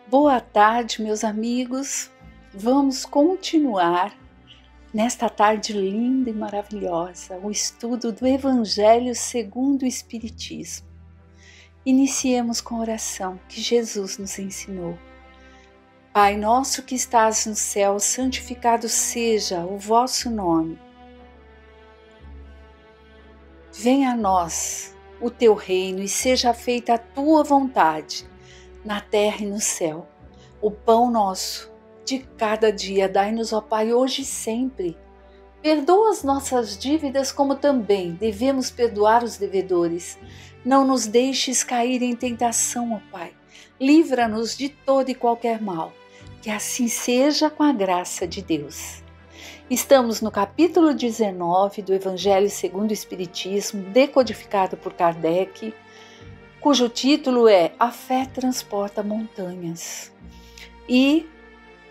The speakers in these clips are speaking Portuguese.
Boa tarde, meus amigos. Vamos continuar nesta tarde linda e maravilhosa o estudo do Evangelho segundo o Espiritismo. Iniciemos com a oração que Jesus nos ensinou. Pai nosso que estás no céu, santificado seja o vosso nome. Venha a nós o teu reino e seja feita a tua vontade, na terra e no céu. O pão nosso de cada dia dai-nos, ó Pai, hoje e sempre. Perdoa as nossas dívidas como também devemos perdoar os devedores. Não nos deixes cair em tentação, ó Pai. Livra-nos de todo e qualquer mal. Que assim seja com a graça de Deus. Estamos no capítulo 19 do Evangelho segundo o Espiritismo, decodificado por Kardec, cujo título é A Fé Transporta Montanhas. E,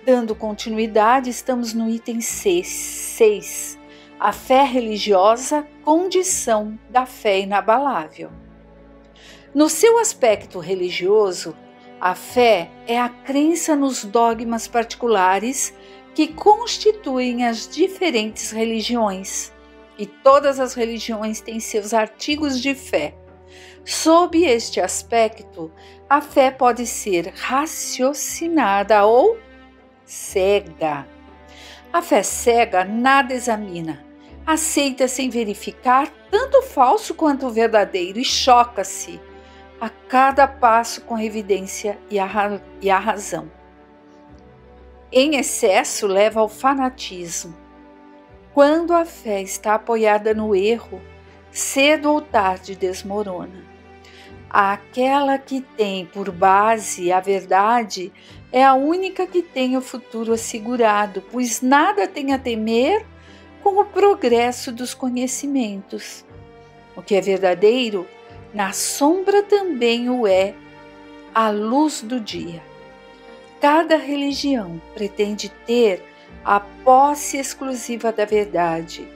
dando continuidade, estamos no item 6, a fé religiosa, condição da fé inabalável. No seu aspecto religioso, a fé é a crença nos dogmas particulares que constituem as diferentes religiões, e todas as religiões têm seus artigos de fé. Sob este aspecto, a fé pode ser raciocinada ou cega. A fé cega nada examina, aceita sem verificar tanto o falso quanto o verdadeiro e choca-se a cada passo com a evidência e a razão. Em excesso leva ao fanatismo. Quando a fé está apoiada no erro, cedo ou tarde desmorona. Aquela que tem por base a verdade é a única que tem o futuro assegurado, pois nada tem a temer com o progresso dos conhecimentos. O que é verdadeiro, na sombra também o é à luz do dia. Cada religião pretende ter a posse exclusiva da verdade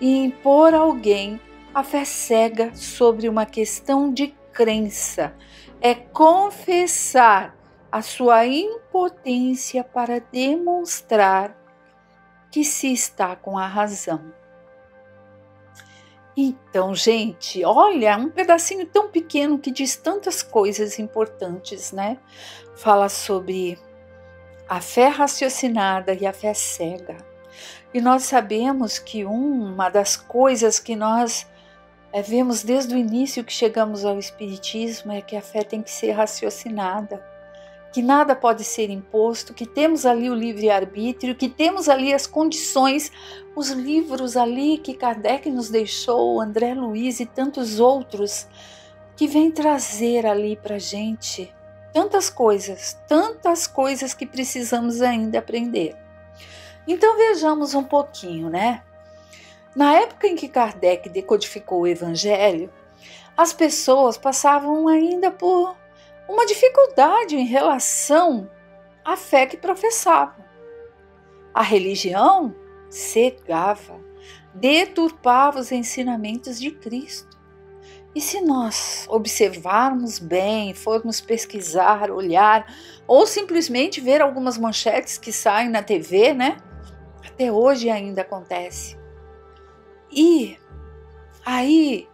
e impor a alguém a fé cega sobre uma questão de crença. É confessar a sua impotência para demonstrar que se está com a razão. Então, gente, olha, um pedacinho tão pequeno que diz tantas coisas importantes, né? Fala sobre a fé raciocinada e a fé cega. E nós sabemos que uma das coisas que nós vemos desde o início que chegamos ao Espiritismo é que a fé tem que ser raciocinada, que nada pode ser imposto, que temos ali o livre-arbítrio, que temos ali as condições, os livros ali que Kardec nos deixou, André Luiz e tantos outros, que vêm trazer ali para a gente tantas coisas que precisamos ainda aprender. Então vejamos um pouquinho, né? Na época em que Kardec decodificou o Evangelho, as pessoas passavam ainda por uma dificuldade em relação à fé que professavam. A religião cegava, deturpava os ensinamentos de Cristo. E se nós observarmos bem, formos pesquisar, olhar, ou simplesmente ver algumas manchetes que saem na TV, né? Até hoje ainda acontece. E aí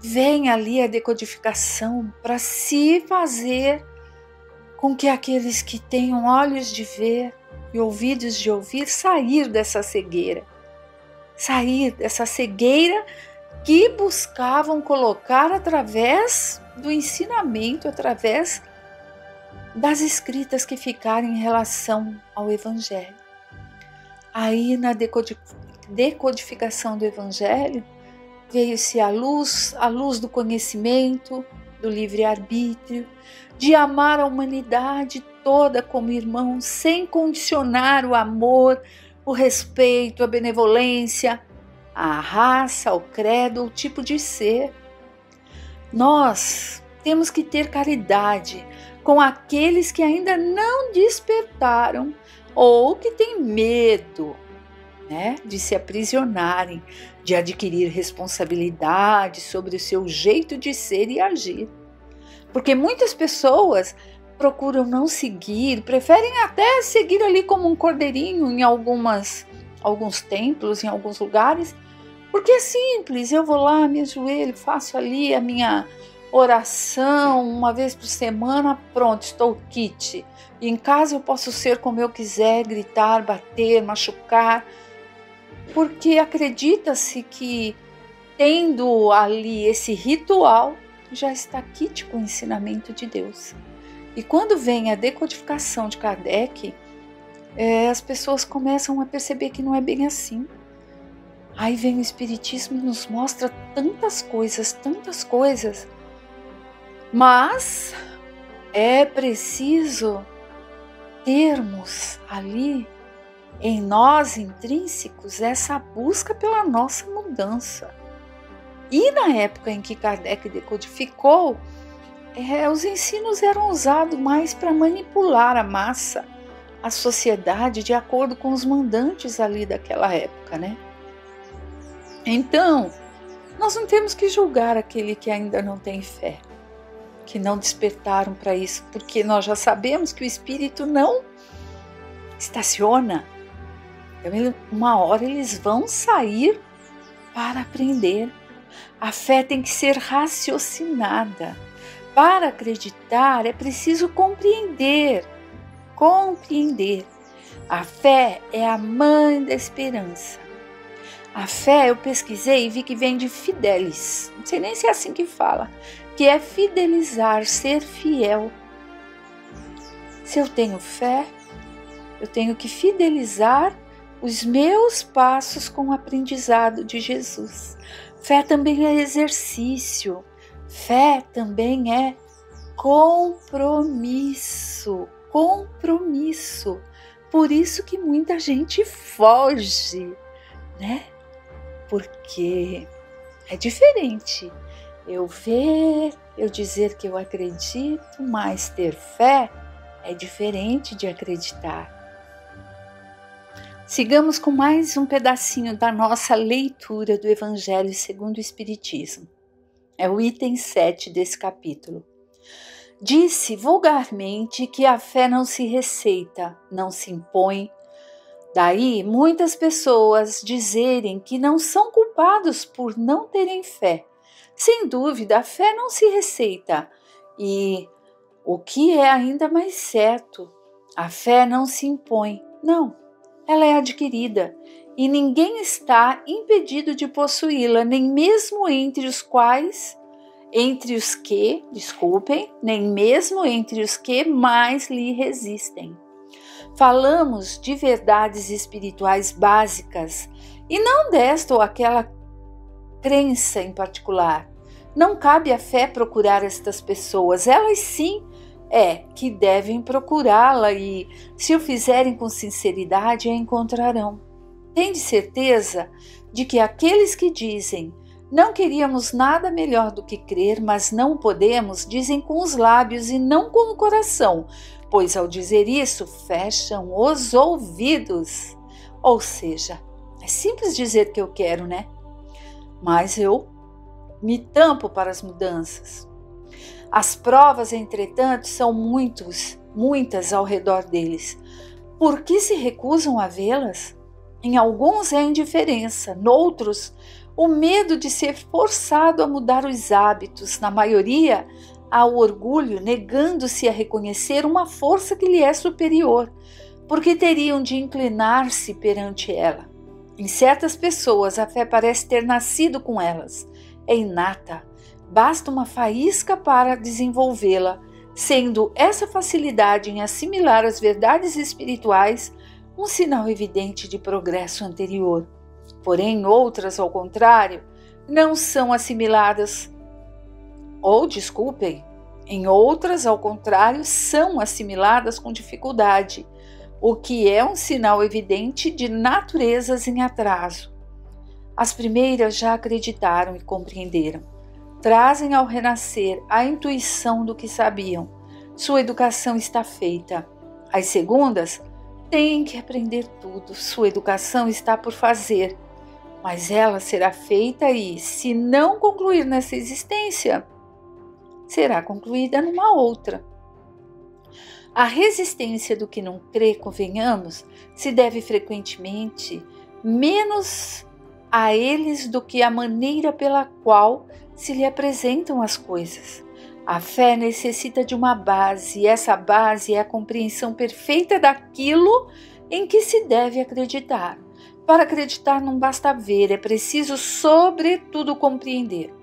vem ali a decodificação para se fazer com que aqueles que tenham olhos de ver e ouvidos de ouvir sair dessa cegueira que buscavam colocar através do ensinamento, através das escritas que ficaram em relação ao Evangelho. Aí na decodificação do Evangelho, veio-se a luz do conhecimento, do livre-arbítrio, de amar a humanidade toda como irmãos, sem condicionar o amor, o respeito, a benevolência, a raça, o credo, o tipo de ser. Nós temos que ter caridade com aqueles que ainda não despertaram ou que têm medo, né, de se aprisionarem, de adquirir responsabilidade sobre o seu jeito de ser e agir. Porque muitas pessoas procuram não seguir, preferem até seguir ali como um cordeirinho em alguns templos, em alguns lugares, porque é simples, eu vou lá, me ajoelho, faço ali a minha oração uma vez por semana, pronto, estou quite. E em casa eu posso ser como eu quiser, gritar, bater, machucar, porque acredita-se que tendo ali esse ritual, já está quite com o ensinamento de Deus. E quando vem a decodificação de Kardec, as pessoas começam a perceber que não é bem assim. Aí vem o Espiritismo e nos mostra tantas coisas, mas é preciso termos ali em nós intrínsecos essa busca pela nossa mudança. E na época em que Kardec decodificou, os ensinos eram usados mais para manipular a massa, a sociedade, de acordo com os mandantes ali daquela época, né? Então, nós não temos que julgar aquele que ainda não tem fé, que não despertaram para isso, porque nós já sabemos que o espírito não estaciona. Então, uma hora eles vão sair para aprender. A fé tem que ser raciocinada. Para acreditar é preciso compreender. A fé é a mãe da esperança. A fé, eu pesquisei e vi que vem de fidelis, não sei nem se é assim que fala, que é fidelizar, ser fiel. Se eu tenho fé, eu tenho que fidelizar os meus passos com o aprendizado de Jesus. Fé também é exercício, fé também é compromisso. Por isso que muita gente foge, né? Porque é diferente eu ver, eu dizer que eu acredito, mas ter fé é diferente de acreditar. Sigamos com mais um pedacinho da nossa leitura do Evangelho segundo o Espiritismo. É o item 7 desse capítulo. Disse vulgarmente que a fé não se receita, não se impõe. Daí muitas pessoas dizerem que não são culpados por não terem fé. Sem dúvida, a fé não se receita. E o que é ainda mais certo, a fé não se impõe. Não, ela é adquirida. E ninguém está impedido de possuí-la, nem mesmo entre os que mais lhe resistem. Falamos de verdades espirituais básicas e não desta ou aquela crença em particular. Não cabe à fé procurar estas pessoas, elas sim que devem procurá-la e, se o fizerem com sinceridade, a encontrarão. Tende certeza de que aqueles que dizem não queríamos nada melhor do que crer, mas não podemos, dizem com os lábios e não com o coração, pois ao dizer isso fecham os ouvidos. Ou seja, é simples dizer que eu quero, né? Mas eu me tampo para as mudanças. As provas, entretanto, são muitas ao redor deles. Por que se recusam a vê-las? Em alguns é a indiferença, noutros o medo de ser forçado a mudar os hábitos, na maioria há o orgulho, negando-se a reconhecer uma força que lhe é superior, porque teriam de inclinar-se perante ela. Em certas pessoas a fé parece ter nascido com elas, é inata, basta uma faísca para desenvolvê-la, sendo essa facilidade em assimilar as verdades espirituais um sinal evidente de progresso anterior. Porém, outras, ao contrário, não são assimiladas. Em outras, ao contrário, são assimiladas com dificuldade, o que é um sinal evidente de naturezas em atraso. As primeiras já acreditaram e compreenderam. Trazem ao renascer a intuição do que sabiam. Sua educação está feita. As segundas têm que aprender tudo. Sua educação está por fazer. Mas ela será feita e, se não concluir nessa existência, será concluída numa outra. A resistência do que não crê, convenhamos, se deve frequentemente menos a eles do que a maneira pela qual se lhe apresentam as coisas. A fé necessita de uma base, e essa base é a compreensão perfeita daquilo em que se deve acreditar. Para acreditar não basta ver, é preciso sobretudo compreender.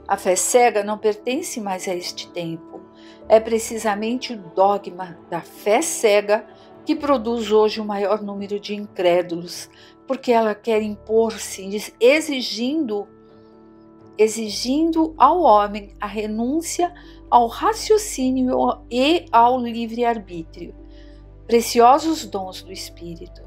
A fé cega não pertence mais a este tempo. É precisamente o dogma da fé cega que produz hoje o maior número de incrédulos, porque ela quer impor-se, exigindo ao homem a renúncia ao raciocínio e ao livre-arbítrio, preciosos dons do Espírito.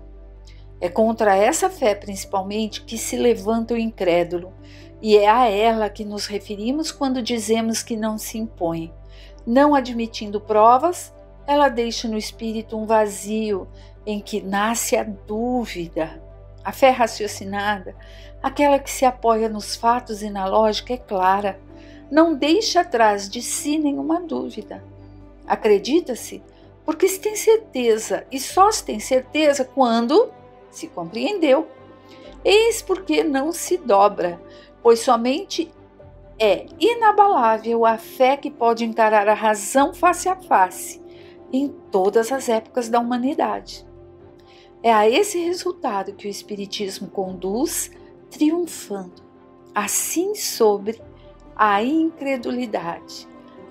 É contra essa fé, principalmente, que se levanta o incrédulo, e é a ela que nos referimos quando dizemos que não se impõe. Não admitindo provas, ela deixa no espírito um vazio em que nasce a dúvida. A fé raciocinada, aquela que se apoia nos fatos e na lógica, é clara, não deixa atrás de si nenhuma dúvida. Acredita-se porque se tem certeza, e só se tem certeza quando se compreendeu. Eis porque não se dobra, pois somente é inabalável a fé que pode encarar a razão face a face em todas as épocas da humanidade. É a esse resultado que o Espiritismo conduz, triunfando, assim sobre a incredulidade,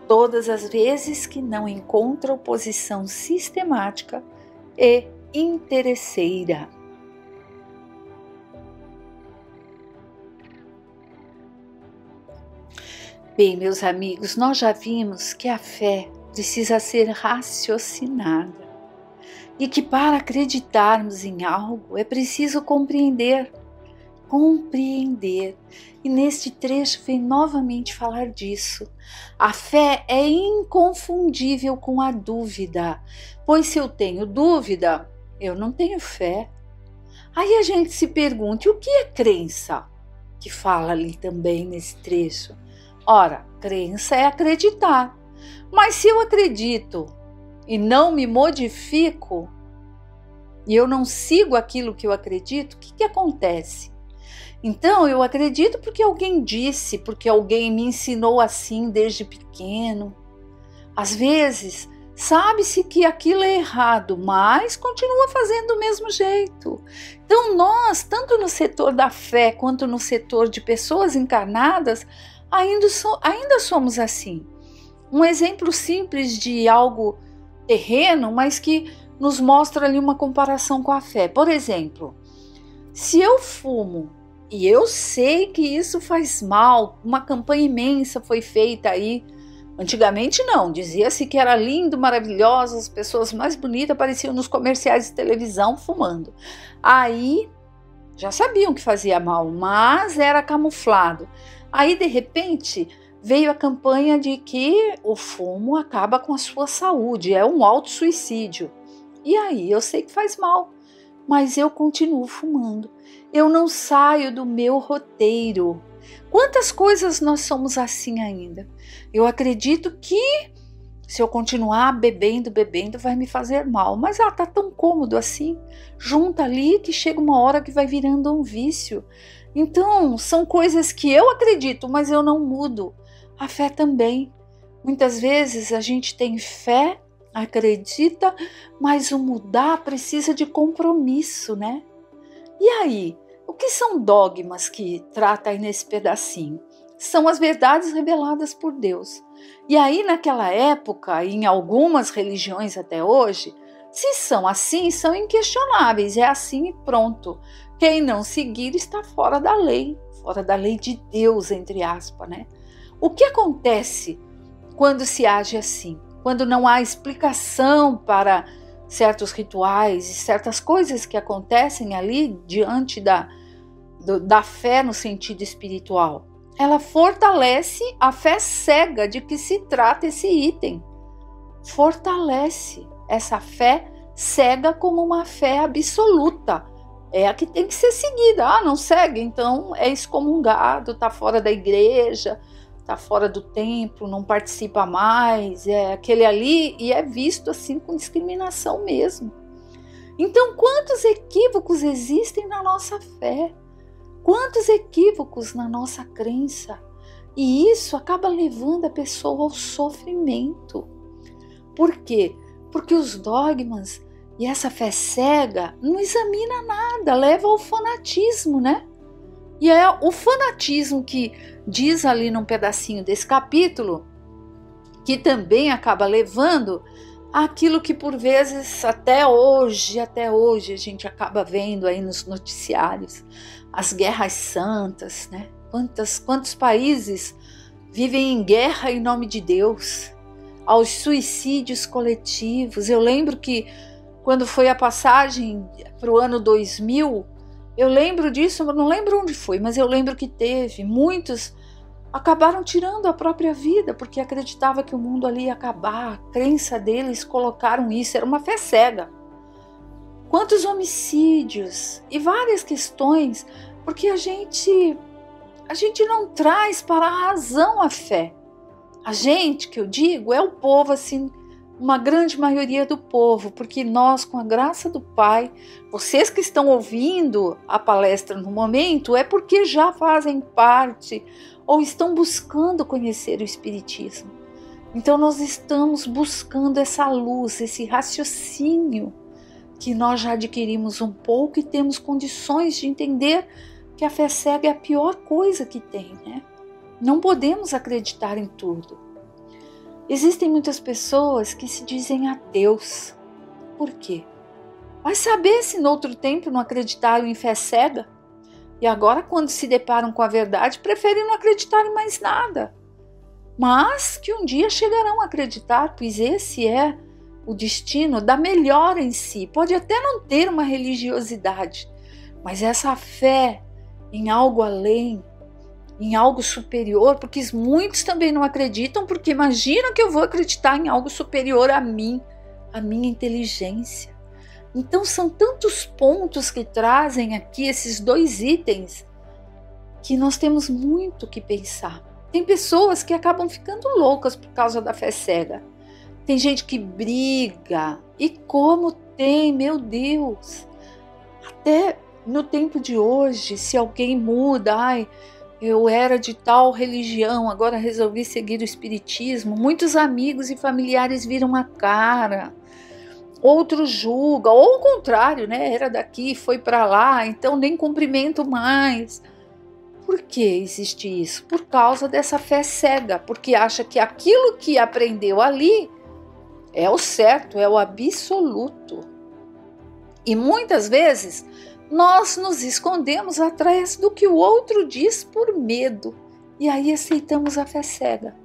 todas as vezes que não encontra oposição sistemática e interesseira. Bem, meus amigos, nós já vimos que a fé precisa ser raciocinada e que para acreditarmos em algo é preciso compreender. E neste trecho vem novamente falar disso. A fé é inconfundível com a dúvida, pois se eu tenho dúvida, eu não tenho fé. Aí a gente se pergunta, e o que é crença? Que fala ali também nesse trecho. Ora, crença é acreditar. Mas se eu acredito e não me modifico, e eu não sigo aquilo que eu acredito, o que acontece? Então, eu acredito porque alguém disse, porque alguém me ensinou assim desde pequeno. Às vezes, sabe-se que aquilo é errado, mas continua fazendo do mesmo jeito. Então, nós, tanto no setor da fé quanto no setor de pessoas encarnadas, ainda somos assim. Um exemplo simples de algo terreno, mas que nos mostra ali uma comparação com a fé. Por exemplo, se eu fumo e eu sei que isso faz mal, uma campanha imensa foi feita aí, antigamente não, dizia-se que era lindo, maravilhoso, as pessoas mais bonitas apareciam nos comerciais de televisão fumando. Aí já sabiam que fazia mal, mas era camuflado. Aí de repente veio a campanha de que o fumo acaba com a sua saúde, é um autossuicídio. E aí eu sei que faz mal, mas eu continuo fumando. Eu não saio do meu roteiro. Quantas coisas nós somos assim ainda? Eu acredito que se eu continuar bebendo, vai me fazer mal. Mas tá tão cômodo assim. Junta ali que chega uma hora que vai virando um vício. Então, são coisas que eu acredito, mas eu não mudo. A fé também. Muitas vezes a gente tem fé, acredita, mas o mudar precisa de compromisso, né? E aí, o que são dogmas que trata aí nesse pedacinho? São as verdades reveladas por Deus. E aí, naquela época, e em algumas religiões até hoje, se são assim, são inquestionáveis, é assim e pronto. Quem não seguir está fora da lei de Deus, entre aspas, né? O que acontece quando se age assim? Quando não há explicação para certos rituais e certas coisas que acontecem ali diante da fé no sentido espiritual? Ela fortalece a fé cega de que se trata esse item. Fortalece essa fé cega como uma fé absoluta. É a que tem que ser seguida. Não segue, então é excomungado, está fora da igreja, está fora do templo, não participa mais, é aquele ali, e é visto assim com discriminação mesmo. Então, quantos equívocos existem na nossa fé? Quantos equívocos na nossa crença? E isso acaba levando a pessoa ao sofrimento. Por quê? Porque os dogmas e essa fé cega não examina nada, leva ao fanatismo, né? E é o fanatismo que diz ali num pedacinho desse capítulo, que também acaba levando àquilo que por vezes até hoje a gente acaba vendo aí nos noticiários, as guerras santas, né? Quantos países vivem em guerra em nome de Deus, aos suicídios coletivos. Eu lembro que quando foi a passagem para o ano 2000, eu lembro disso, eu não lembro onde foi, mas eu lembro que teve. Muitos acabaram tirando a própria vida porque acreditavam que o mundo ali ia acabar. A crença deles colocaram isso, era uma fé cega. Quantos homicídios e várias questões, porque a gente não traz para a razão a fé. A gente, que eu digo, é o povo, assim, uma grande maioria do povo, porque nós, com a graça do Pai, vocês que estão ouvindo a palestra no momento, é porque já fazem parte ou estão buscando conhecer o Espiritismo. Então nós estamos buscando essa luz, esse raciocínio que nós já adquirimos um pouco e temos condições de entender que a fé cega é a pior coisa que tem, né? Não podemos acreditar em tudo. Existem muitas pessoas que se dizem ateus. Por quê? Vai saber se no outro tempo não acreditaram em fé cega e agora, quando se deparam com a verdade, preferem não acreditar em mais nada. Mas que um dia chegarão a acreditar, pois esse é o destino da melhora em si. Pode até não ter uma religiosidade, mas essa fé em algo além, em algo superior, porque muitos também não acreditam, porque imaginam que eu vou acreditar em algo superior a mim, a minha inteligência. Então são tantos pontos que trazem aqui esses dois itens que nós temos muito que pensar. Tem pessoas que acabam ficando loucas por causa da fé cega. Tem gente que briga, e como tem, meu Deus! Até no tempo de hoje, se alguém muda, eu era de tal religião, agora resolvi seguir o Espiritismo. Muitos amigos e familiares viram a cara, outros julgam, ou o contrário, né? Era daqui, foi para lá, então nem cumprimento mais. Por que existe isso? Por causa dessa fé cega, porque acha que aquilo que aprendeu ali é o certo, é o absoluto. E muitas vezes nós nos escondemos atrás do que o outro diz por medo. E aí aceitamos a fé cega.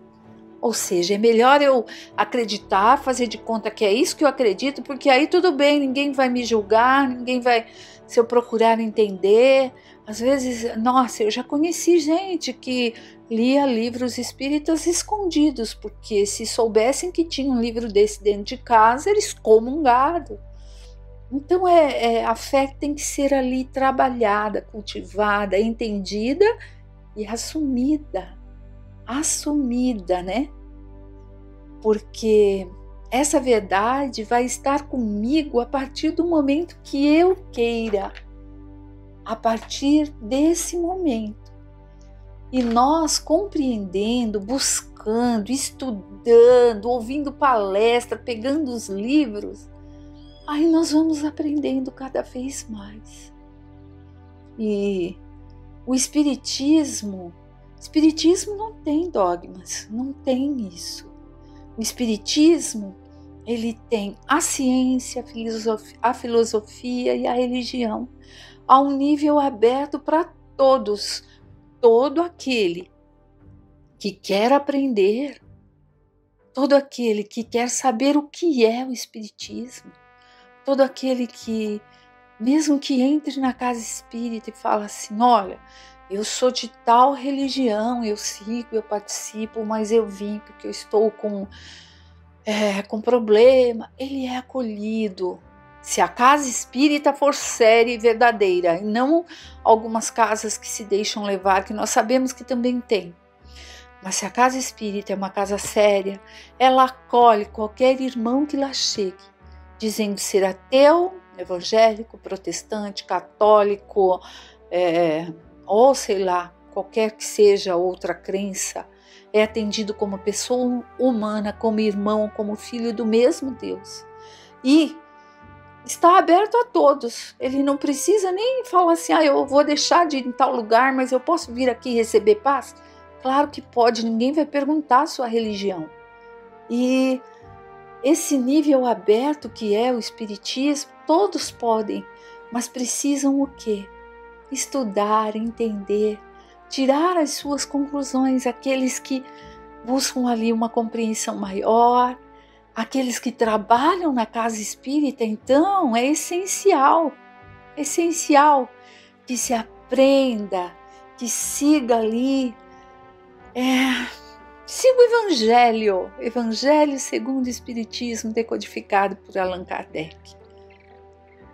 Ou seja, é melhor eu acreditar, fazer de conta que é isso que eu acredito, porque aí tudo bem, ninguém vai me julgar, ninguém vai, se eu procurar entender. Às vezes, nossa, eu já conheci gente que lia livros espíritas escondidos, porque se soubessem que tinha um livro desse dentro de casa, eles comungaram. Então a fé tem que ser ali trabalhada, cultivada, entendida e assumida, né? Porque essa verdade vai estar comigo a partir do momento que eu queira, a partir desse momento. E nós compreendendo, buscando, estudando, ouvindo palestra, pegando os livros, aí nós vamos aprendendo cada vez mais. E o Espiritismo não tem dogmas, não tem isso. O Espiritismo, ele tem a ciência, a filosofia e a religião a um nível aberto para todos. Todo aquele que quer aprender, todo aquele que quer saber o que é o Espiritismo, todo aquele que, mesmo que entre na casa espírita e fala assim, olha, eu sou de tal religião, eu sigo, eu participo, mas eu vim porque eu estou com problema, ele é acolhido. Se a casa espírita for séria e verdadeira, e não algumas casas que se deixam levar, que nós sabemos que também tem. Mas se a casa espírita é uma casa séria, ela acolhe qualquer irmão que lá chegue, dizendo ser ateu, evangélico, protestante, católico, ou sei lá, qualquer que seja outra crença, é atendido como pessoa humana, como irmão, como filho do mesmo Deus. E está aberto a todos. Ele não precisa nem falar assim, eu vou deixar de ir em tal lugar, mas eu posso vir aqui e receber paz? Claro que pode, ninguém vai perguntar a sua religião. E esse nível aberto que é o Espiritismo, todos podem, mas precisam o quê? Estudar, entender, tirar as suas conclusões, aqueles que buscam ali uma compreensão maior, aqueles que trabalham na casa espírita. Então é essencial que se aprenda, que siga ali, siga o Evangelho segundo o Espiritismo, decodificado por Allan Kardec.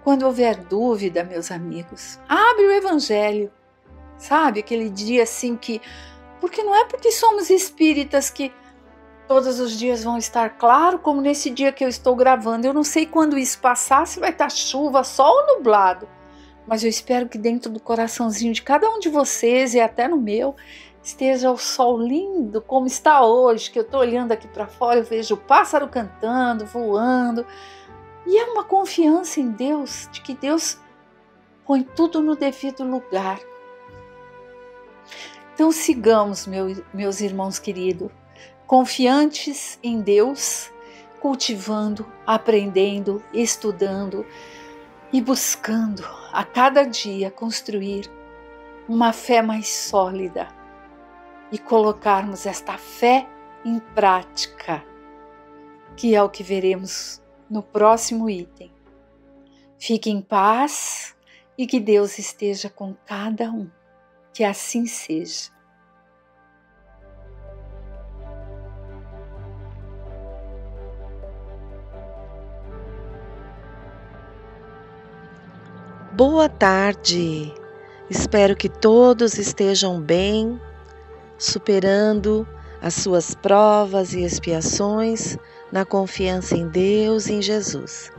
Quando houver dúvida, meus amigos, abre o Evangelho, sabe? Aquele dia assim porque não é porque somos espíritas que todos os dias vão estar claro, como nesse dia que eu estou gravando. Eu não sei quando isso passar, se vai estar chuva, sol ou nublado, mas eu espero que dentro do coraçãozinho de cada um de vocês e até no meu, esteja o sol lindo como está hoje, que eu estou olhando aqui para fora, eu vejo o pássaro cantando, voando, e é uma confiança em Deus, de que Deus põe tudo no devido lugar. Então sigamos, meus irmãos queridos, confiantes em Deus, cultivando, aprendendo, estudando e buscando a cada dia construir uma fé mais sólida e colocarmos esta fé em prática, que é o que veremos no próximo item. Fique em paz e que Deus esteja com cada um. Que assim seja. Boa tarde! Espero que todos estejam bem, superando as suas provas e expiações na confiança em Deus e em Jesus.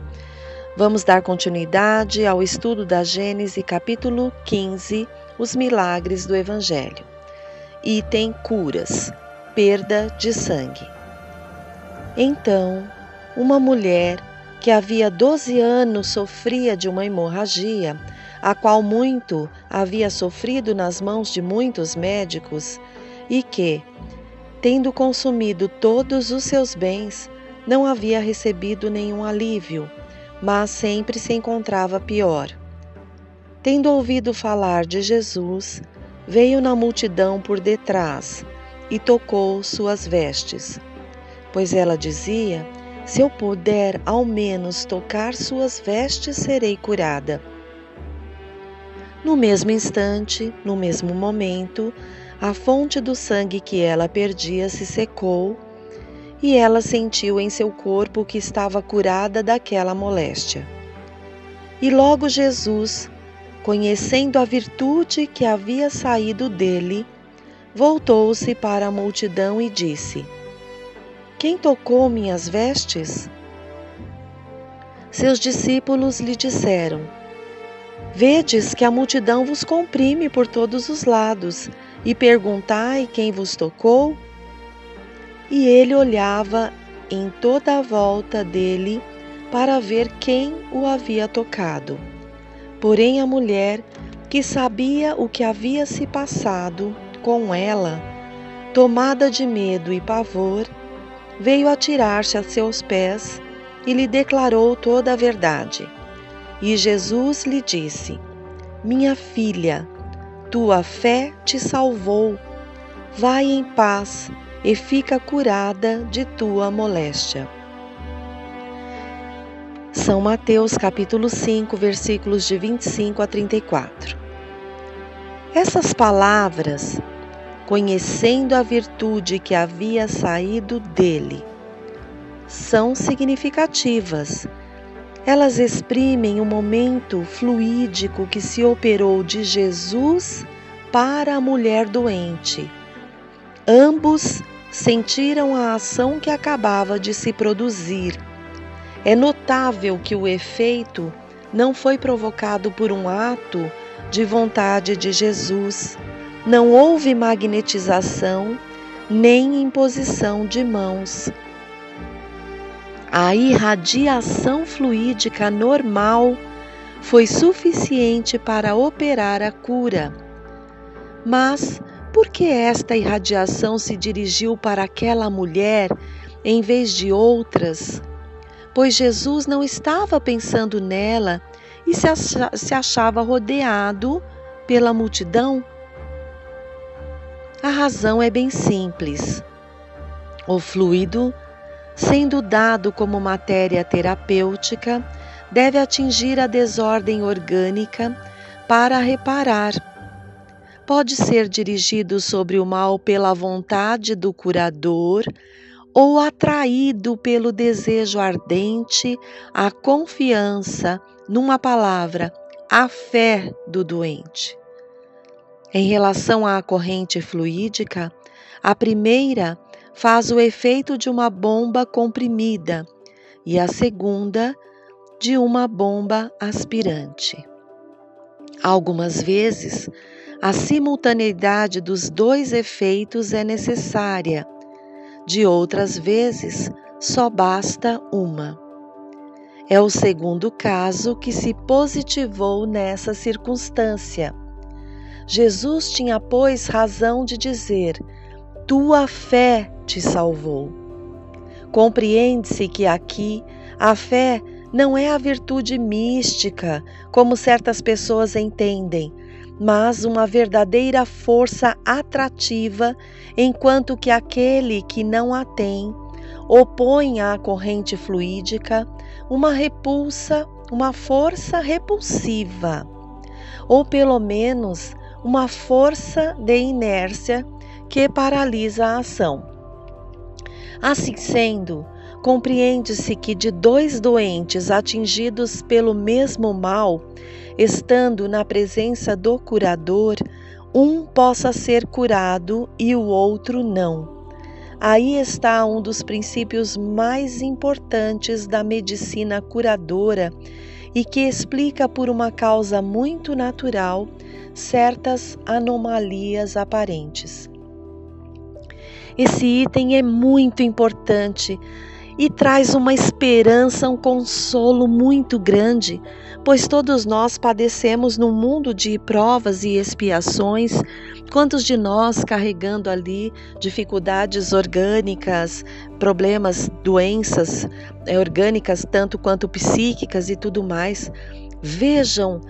Vamos dar continuidade ao estudo da Gênesis, capítulo 15, os milagres do Evangelho. Item curas, perda de sangue. Então, uma mulher que havia 12 anos sofria de uma hemorragia, a qual muito havia sofrido nas mãos de muitos médicos, e que, tendo consumido todos os seus bens, não havia recebido nenhum alívio, mas sempre se encontrava pior. Tendo ouvido falar de Jesus, veio na multidão por detrás e tocou suas vestes, pois ela dizia: se eu puder ao menos tocar suas vestes, serei curada. No mesmo instante, no mesmo momento, a fonte do sangue que ela perdia se secou, e ela sentiu em seu corpo que estava curada daquela moléstia. E logo Jesus, conhecendo a virtude que havia saído dele, voltou-se para a multidão e disse: quem tocou minhas vestes? Seus discípulos lhe disseram: vedes que a multidão vos comprime por todos os lados, e perguntai quem vos tocou? E ele olhava em toda a volta dele para ver quem o havia tocado. Porém a mulher, que sabia o que havia se passado com ela, tomada de medo e pavor, veio atirar-se a seus pés e lhe declarou toda a verdade. E Jesus lhe disse: minha filha, tua fé te salvou. Vai em paz e fica curada de tua moléstia. São Mateus capítulo 5, versículos de 25 a 34. Essas palavras, conhecendo a virtude que havia saído dele, são significativas. Elas exprimem o momento fluídico que se operou de Jesus para a mulher doente, Ambos sentiram a ação que acabava de se produzir. É notável que o efeito não foi provocado por um ato de vontade de Jesus. Não houve magnetização nem imposição de mãos. A irradiação fluídica normal foi suficiente para operar a cura. Mas por que esta irradiação se dirigiu para aquela mulher em vez de outras? Pois Jesus não estava pensando nela e se achava rodeado pela multidão? A razão é bem simples. O fluido, sendo dado como matéria terapêutica, deve atingir a desordem orgânica para reparar. Pode ser dirigido sobre o mal pela vontade do curador ou atraído pelo desejo ardente, a confiança, numa palavra, a fé do doente. Em relação à corrente fluídica, a primeira faz o efeito de uma bomba comprimida e a segunda de uma bomba aspirante. Algumas vezes, a simultaneidade dos dois efeitos é necessária. De outras vezes, só basta uma. É o segundo caso que se positivou nessa circunstância. Jesus tinha, pois, razão de dizer: tua fé te salvou. Compreende-se que aqui a fé não é a virtude mística, como certas pessoas entendem, mas uma verdadeira força atrativa, enquanto que aquele que não a tem opõe à corrente fluídica uma repulsa, uma força repulsiva, ou pelo menos uma força de inércia que paralisa a ação. Assim sendo, compreende-se que de dois doentes atingidos pelo mesmo mal, estando na presença do curador, um possa ser curado e o outro não. Aí está um dos princípios mais importantes da medicina curadora e que explica por uma causa muito natural certas anomalias aparentes. Esse item é muito importante e traz uma esperança, um consolo muito grande, pois todos nós padecemos num mundo de provas e expiações. Quantos de nós carregando ali dificuldades orgânicas, problemas, doenças orgânicas, tanto quanto psíquicas e tudo mais. Vejam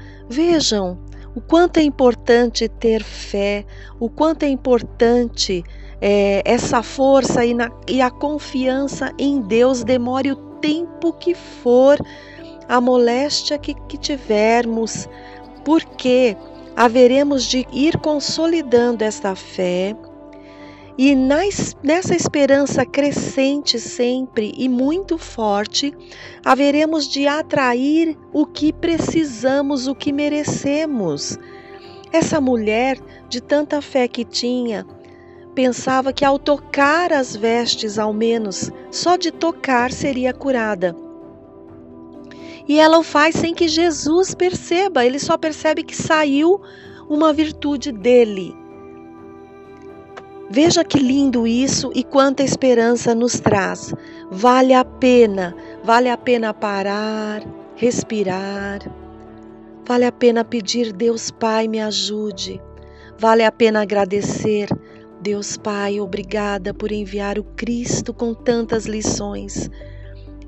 o quanto é importante ter fé, o quanto é importante essa força e a confiança em Deus, demore o tempo que for, a moléstia que tivermos, porque haveremos de ir consolidando esta fé e nessa esperança crescente sempre e muito forte, haveremos de atrair o que precisamos, o que merecemos. Essa mulher, de tanta fé que tinha, pensava que ao tocar as vestes, ao menos, só de tocar seria curada. E ela o faz sem que Jesus perceba, ele só percebe que saiu uma virtude dele. Veja que lindo isso e quanta esperança nos traz. Vale a pena parar, respirar. Vale a pena pedir: Deus Pai, me ajude. Vale a pena agradecer: Deus Pai, obrigada por enviar o Cristo com tantas lições,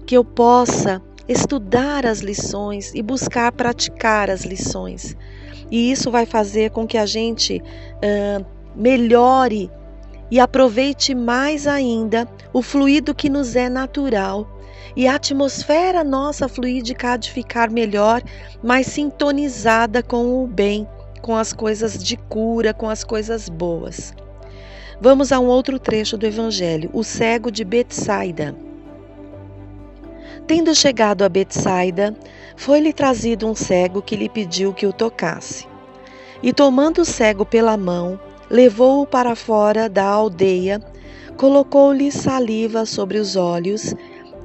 que eu possa estudar as lições e buscar praticar as lições. E isso vai fazer com que a gente melhore e aproveite mais ainda o fluido que nos é natural. E a atmosfera nossa fluídica há de ficar melhor, mais sintonizada com o bem, com as coisas de cura, com as coisas boas. Vamos a um outro trecho do Evangelho, o cego de Betsaida. Tendo chegado a Betsaida, foi-lhe trazido um cego que lhe pediu que o tocasse. E tomando o cego pela mão, levou-o para fora da aldeia, colocou-lhe saliva sobre os olhos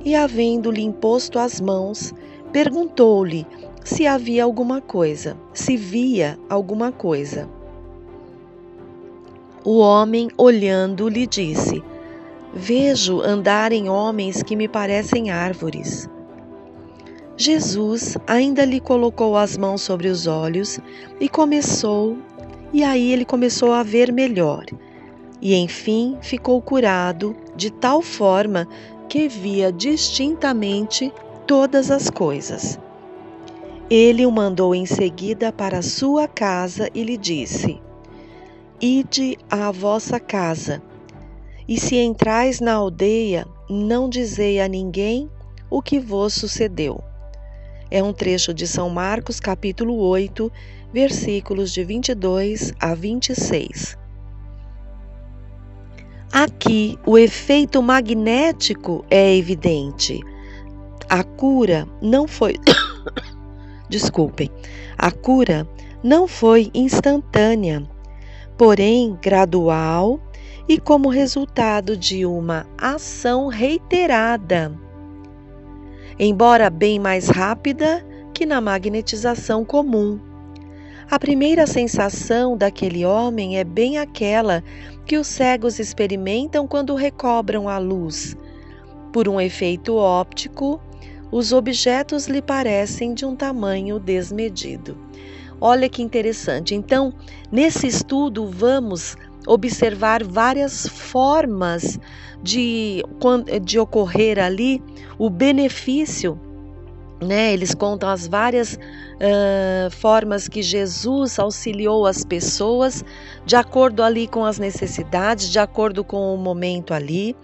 e, havendo-lhe imposto as mãos, perguntou-lhe se via alguma coisa. O homem, olhando, lhe disse: Vejo andarem homens que me parecem árvores. Jesus ainda lhe colocou as mãos sobre os olhos e aí ele começou a ver melhor. E enfim ficou curado de tal forma que via distintamente todas as coisas. Ele o mandou em seguida para sua casa e lhe disse: Ide à vossa casa, e se entrais na aldeia, não dizei a ninguém o que vos sucedeu. É um trecho de São Marcos, capítulo 8, versículos de 22 a 26. Aqui, o efeito magnético é evidente. A cura não foi... A cura não foi instantânea, porém gradual e como resultado de uma ação reiterada, embora bem mais rápida que na magnetização comum. A primeira sensação daquele homem é bem aquela que os cegos experimentam quando recobram a luz. Por um efeito óptico, os objetos lhe parecem de um tamanho desmedido. Olha que interessante. Então, nesse estudo, vamos observar várias formas de ocorrer ali o benefício, né? Eles contam as várias formas que Jesus auxiliou as pessoas, de acordo ali com as necessidades, de acordo com o momento ali.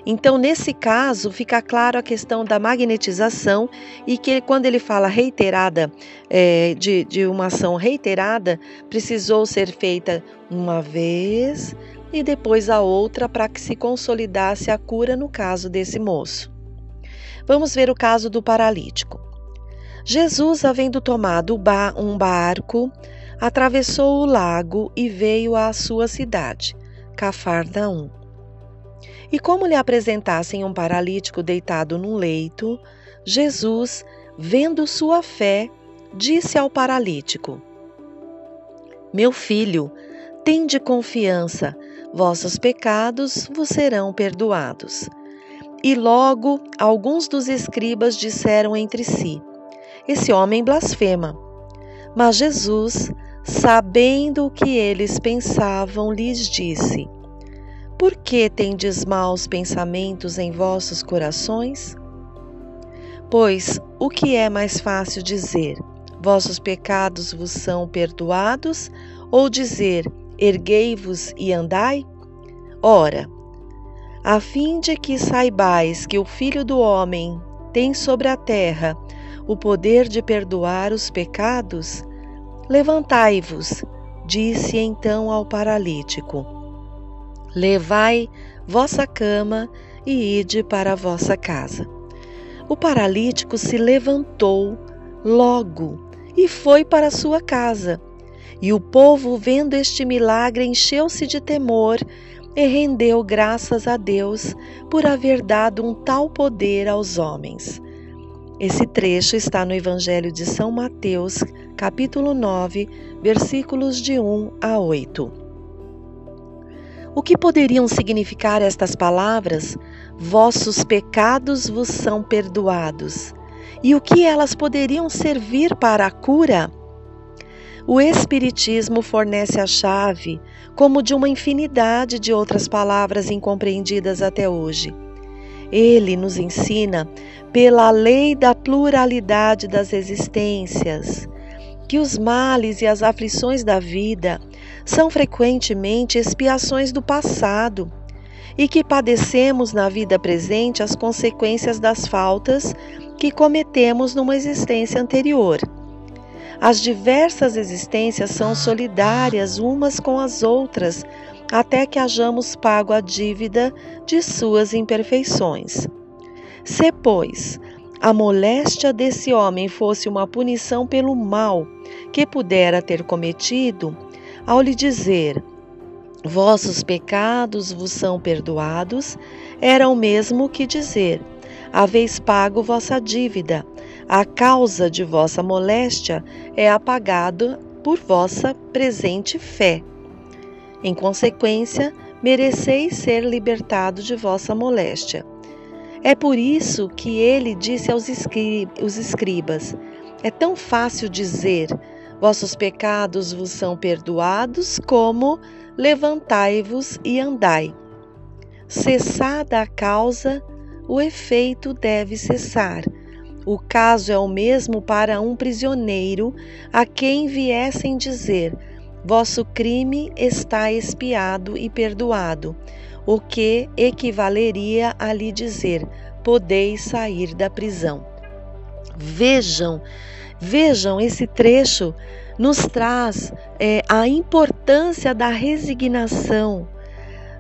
Então, nesse caso, fica claro a questão da magnetização e que quando ele fala reiterada, de uma ação reiterada, precisou ser feita uma vez e depois a outra para que se consolidasse a cura no caso desse moço. Vamos ver o caso do paralítico. Jesus, havendo tomado um barco, atravessou o lago e veio à sua cidade, Cafarnaum. E como lhe apresentassem um paralítico deitado num leito, Jesus, vendo sua fé, disse ao paralítico: Meu filho, tende confiança, vossos pecados vos serão perdoados. E logo alguns dos escribas disseram entre si: Esse homem blasfema. Mas Jesus, sabendo o que eles pensavam, lhes disse: Por que tendes maus pensamentos em vossos corações? Pois o que é mais fácil dizer: Vossos pecados vos são perdoados, ou dizer: Erguei-vos e andai? Ora, a fim de que saibais que o Filho do Homem tem sobre a terra o poder de perdoar os pecados, levantai-vos, disse então ao paralítico: Levai vossa cama e ide para a vossa casa. O paralítico se levantou logo e foi para a sua casa. E o povo, vendo este milagre, encheu-se de temor e rendeu graças a Deus por haver dado um tal poder aos homens. Esse trecho está no Evangelho de São Mateus, capítulo 9, versículos de 1 a 8. O que poderiam significar estas palavras? Vossos pecados vos são perdoados. E o que elas poderiam servir para a cura? O Espiritismo fornece a chave, como de uma infinidade de outras palavras incompreendidas até hoje. Ele nos ensina, pela lei da pluralidade das existências, que os males e as aflições da vida são frequentemente expiações do passado e que padecemos na vida presente as consequências das faltas que cometemos numa existência anterior. As diversas existências são solidárias umas com as outras, até que hajamos pago a dívida de suas imperfeições. Se, pois, a moléstia desse homem fosse uma punição pelo mal que pudera ter cometido, ao lhe dizer: vossos pecados vos são perdoados, era o mesmo que dizer: haveis pago vossa dívida, a causa de vossa moléstia é apagada por vossa presente fé. Em consequência, mereceis ser libertado de vossa moléstia. É por isso que ele disse aos escribas: é tão fácil dizer: vossos pecados vos são perdoados, como levantai-vos e andai. Cessada a causa, o efeito deve cessar. O caso é o mesmo para um prisioneiro a quem viessem dizer: vosso crime está expiado e perdoado, o que equivaleria a lhe dizer: podeis sair da prisão. Vejam, esse trecho nos traz a importância da resignação,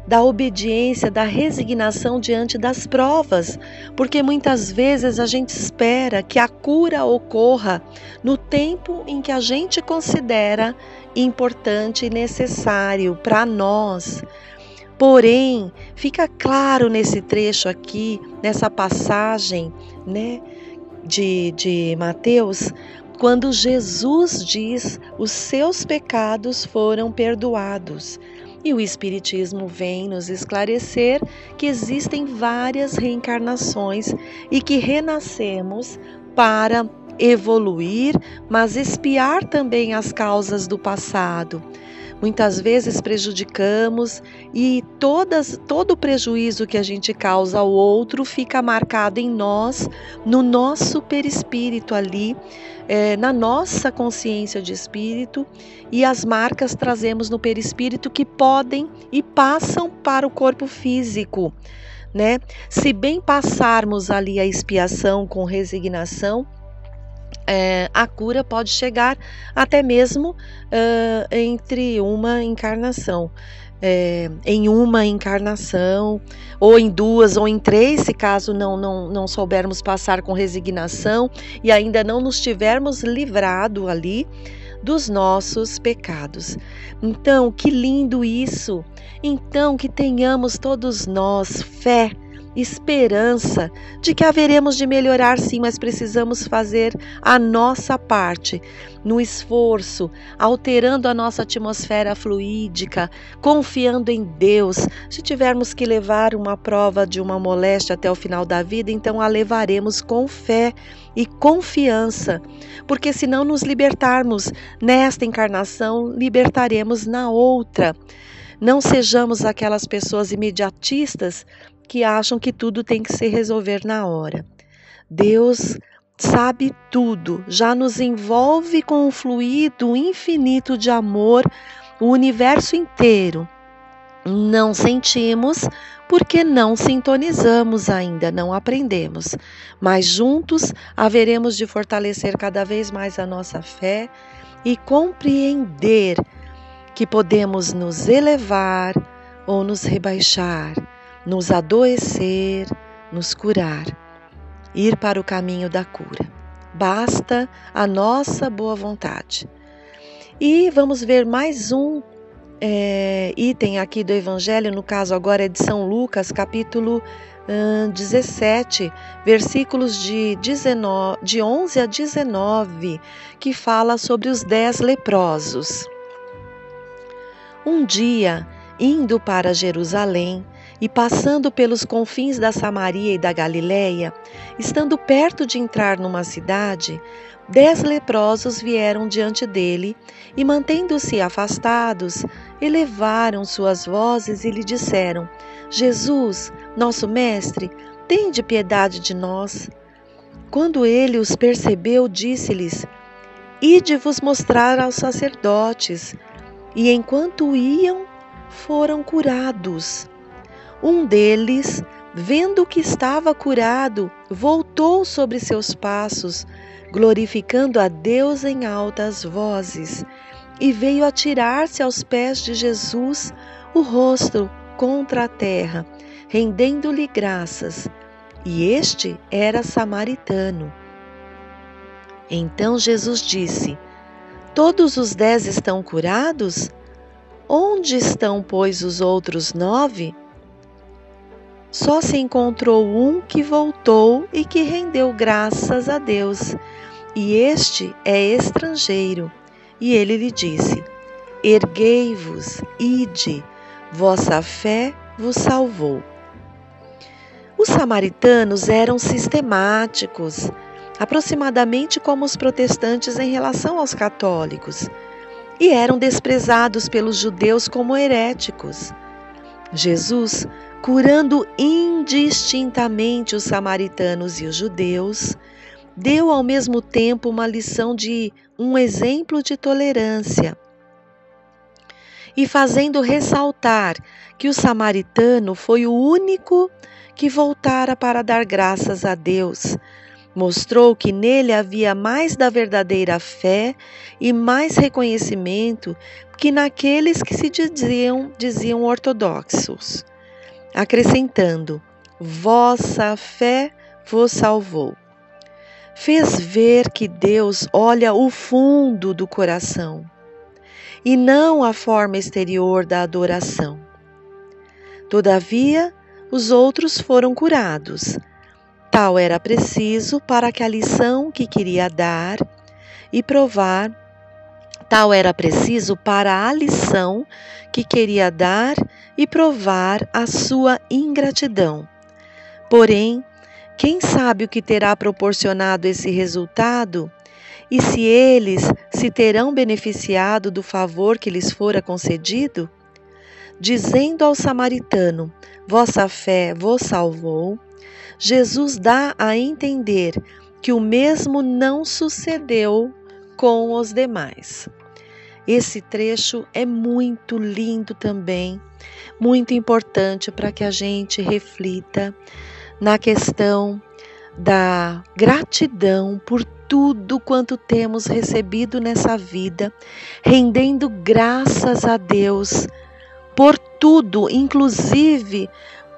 da obediência, da resignação diante das provas, porque muitas vezes a gente espera que a cura ocorra no tempo em que a gente considera importante e necessário para nós. Porém, fica claro nesse trecho aqui, nessa passagem, de Mateus, quando Jesus diz: os seus pecados foram perdoados. E o Espiritismo vem nos esclarecer que existem várias reencarnações e que renascemos para evoluir, mas expiar também as causas do passado. Muitas vezes prejudicamos e todo o prejuízo que a gente causa ao outro fica marcado em nós, no nosso perispírito ali, na nossa consciência de espírito, e as marcas trazemos no perispírito que podem e passam para o corpo físico, né? Se bem passarmos ali a expiação com resignação, a cura pode chegar até mesmo entre uma encarnação. Em uma encarnação, ou em duas, ou em três, se caso não soubermos passar com resignação e ainda não nos tivermos livrado ali dos nossos pecados. Então, que lindo isso! Então, que tenhamos todos nós fé, esperança de que haveremos de melhorar sim, mas precisamos fazer a nossa parte no esforço, alterando a nossa atmosfera fluídica, confiando em Deus. Se tivermos que levar uma prova de uma moléstia até o final da vida, então a levaremos com fé e confiança, porque se não nos libertarmos nesta encarnação, libertaremos na outra. Não sejamos aquelas pessoas imediatistas que acham que tudo tem que se resolver na hora. Deus sabe tudo, já nos envolve com um fluido infinito de amor, o universo inteiro. Não sentimos porque não sintonizamos ainda, não aprendemos. Mas juntos haveremos de fortalecer cada vez mais a nossa fé e compreender que podemos nos elevar ou nos rebaixar, nos adoecer, nos curar, ir para o caminho da cura. Basta a nossa boa vontade. E vamos ver mais um item aqui do Evangelho, no caso agora é de São Lucas, capítulo 17, versículos de 11 a 19, que fala sobre os 10 leprosos. Um dia, indo para Jerusalém, e passando pelos confins da Samaria e da Galiléia, estando perto de entrar numa cidade, 10 leprosos vieram diante dele e, mantendo-se afastados, elevaram suas vozes e lhe disseram: Jesus, nosso mestre, tende piedade de nós. Quando ele os percebeu, disse-lhes: Ide vos mostrar aos sacerdotes. E enquanto iam, foram curados. Um deles, vendo que estava curado, voltou sobre seus passos, glorificando a Deus em altas vozes, e veio atirar-se aos pés de Jesus, o rosto contra a terra, rendendo-lhe graças. E este era samaritano. Então Jesus disse: Todos os 10 estão curados? Onde estão, pois, os outros 9? Só se encontrou um que voltou e que rendeu graças a Deus, e este é estrangeiro. E ele lhe disse: Erguei-vos, ide, vossa fé vos salvou. Os samaritanos eram sistemáticos, aproximadamente como os protestantes em relação aos católicos, e eram desprezados pelos judeus como heréticos. Jesus, curando indistintamente os samaritanos e os judeus, deu ao mesmo tempo uma lição de um exemplo de tolerância. E fazendo ressaltar que o samaritano foi o único que voltara para dar graças a Deus, mostrou que nele havia mais da verdadeira fé e mais reconhecimento que naqueles que se diziam ortodoxos, acrescentando: vossa fé vos salvou. Fez ver que Deus olha o fundo do coração e não a forma exterior da adoração. Todavia, os outros foram curados. Tal era preciso para que a lição que queria dar e provar, tal era preciso para a lição que queria dar e provar a sua ingratidão. Porém, quem sabe o que terá proporcionado esse resultado e se eles se terão beneficiado do favor que lhes fora concedido? Dizendo ao samaritano: vossa fé vos salvou, Jesus dá a entender que o mesmo não sucedeu com os demais. Esse trecho é muito lindo também, muito importante para que a gente reflita na questão da gratidão por tudo quanto temos recebido nessa vida, rendendo graças a Deus por tudo, inclusive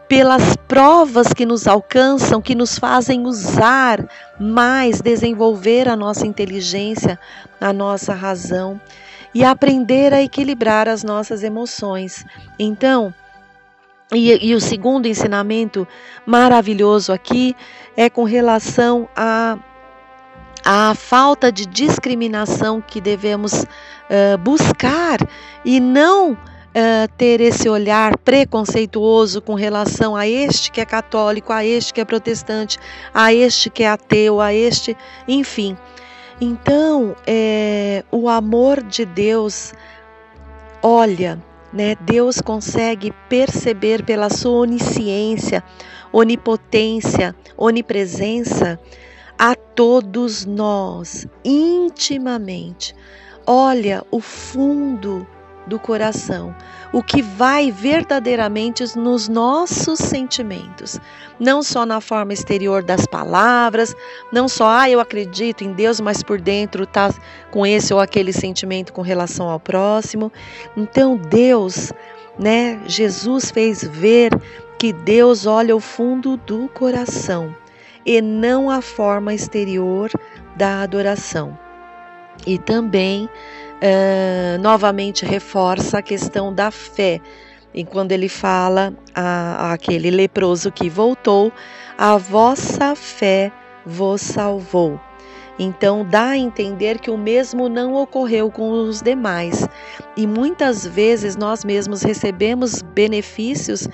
pelas provas que nos alcançam, que nos fazem usar mais, desenvolver a nossa inteligência, a nossa razão e aprender a equilibrar as nossas emoções. Então, e o segundo ensinamento maravilhoso aqui é com relação à falta de discriminação que devemos buscar e não ter esse olhar preconceituoso com relação a este que é católico, a este que é protestante, a este que é ateu, a este, enfim. Então, o amor de Deus, olha, né, Deus consegue perceber pela sua onisciência, onipotência, onipresença a todos nós, intimamente. Olha o fundo do coração, o que vai verdadeiramente nos nossos sentimentos, não só na forma exterior das palavras, não só, eu acredito em Deus, mas por dentro está com esse ou aquele sentimento com relação ao próximo. Então Deus, né, Jesus fez ver que Deus olha o fundo do coração e não a forma exterior da adoração. E também novamente reforça a questão da fé. E quando ele fala àquele leproso que voltou, a vossa fé vos salvou. Então dá a entender que o mesmo não ocorreu com os demais. E muitas vezes nós mesmos recebemos benefícios,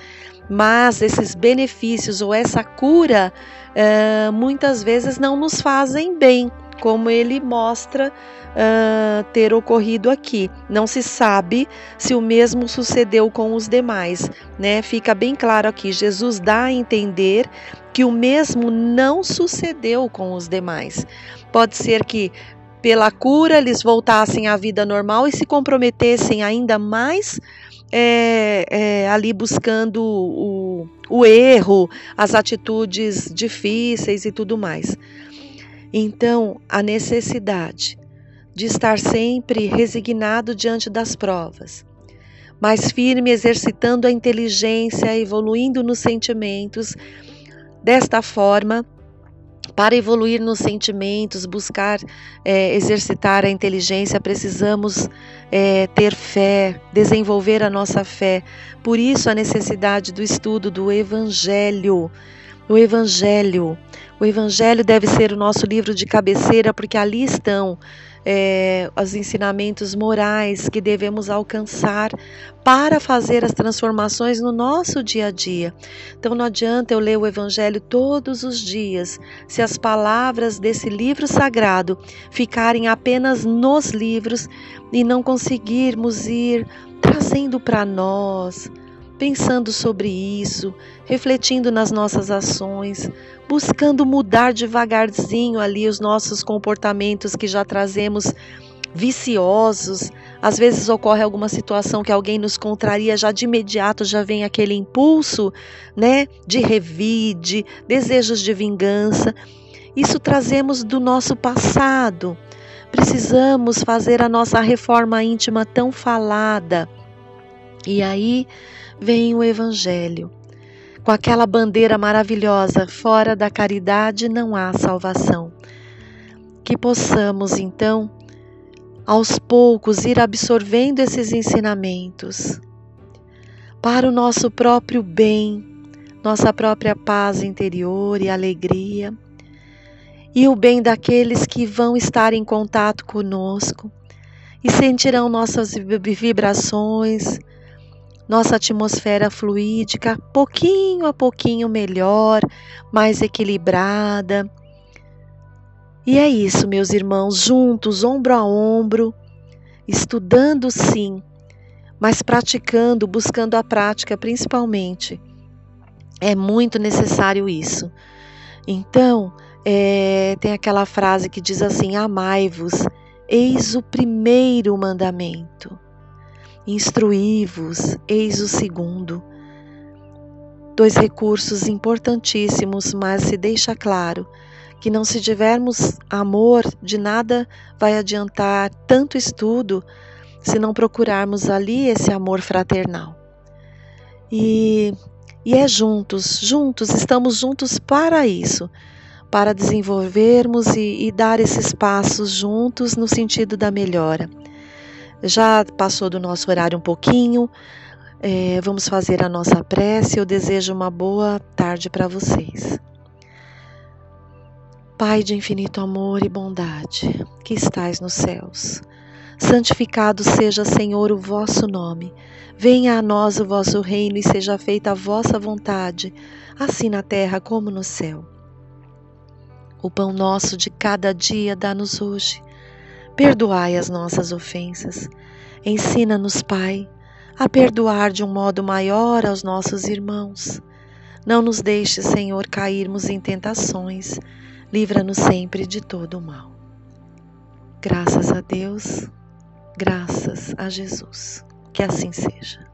mas esses benefícios ou essa cura muitas vezes não nos fazem bem, como ele mostra ter ocorrido aqui. Não se sabe se o mesmo sucedeu com os demais, né? Fica bem claro aqui, Jesus dá a entender que o mesmo não sucedeu com os demais. Pode ser que pela cura eles voltassem à vida normal e se comprometessem ainda mais ali buscando o erro, as atitudes difíceis e tudo mais. Então, a necessidade de estar sempre resignado diante das provas, mas firme, exercitando a inteligência, evoluindo nos sentimentos, desta forma, Para evoluir nos sentimentos, buscar exercitar a inteligência, precisamos ter fé, desenvolver a nossa fé. Por isso a necessidade do estudo do Evangelho. O Evangelho deve ser o nosso livro de cabeceira, porque ali estão os ensinamentos morais que devemos alcançar para fazer as transformações no nosso dia a dia. Então não adianta eu ler o Evangelho todos os dias, se as palavras desse livro sagrado ficarem apenas nos livros e não conseguirmos ir trazendo para nós, pensando sobre isso, refletindo nas nossas ações, buscando mudar devagarzinho ali os nossos comportamentos que já trazemos viciosos. Às vezes ocorre alguma situação que alguém nos contraria, já de imediato já vem aquele impulso, de revide, desejos de vingança. Isso trazemos do nosso passado. Precisamos fazer a nossa reforma íntima tão falada. E aí vem o Evangelho, com aquela bandeira maravilhosa: fora da caridade não há salvação. Que possamos, então, aos poucos, ir absorvendo esses ensinamentos para o nosso próprio bem, nossa própria paz interior e alegria, e o bem daqueles que vão estar em contato conosco e sentirão nossas vibrações, nossa atmosfera fluídica, pouquinho a pouquinho melhor, mais equilibrada. E é isso, meus irmãos, juntos, ombro a ombro, estudando sim, mas praticando, buscando a prática principalmente. É muito necessário isso. Então, tem aquela frase que diz assim: amai-vos, eis o primeiro mandamento. Instruí-vos, eis o segundo. 2 recursos importantíssimos, mas se deixa claro que não se tivermos amor, de nada vai adiantar tanto estudo se não procurarmos ali esse amor fraternal. E é juntos, estamos juntos para isso, para desenvolvermos e dar esses passos juntos no sentido da melhora. Já passou do nosso horário um pouquinho, vamos fazer a nossa prece. Eu desejo uma boa tarde para vocês. Pai de infinito amor e bondade, que estais nos céus, santificado seja, Senhor, o vosso nome. Venha a nós o vosso reino e seja feita a vossa vontade, assim na terra como no céu. O pão nosso de cada dia dá-nos hoje. Perdoai as nossas ofensas. Ensina-nos, Pai, a perdoar de um modo maior aos nossos irmãos. Não nos deixe, Senhor, cairmos em tentações. Livra-nos sempre de todo o mal. Graças a Deus, graças a Jesus. Que assim seja.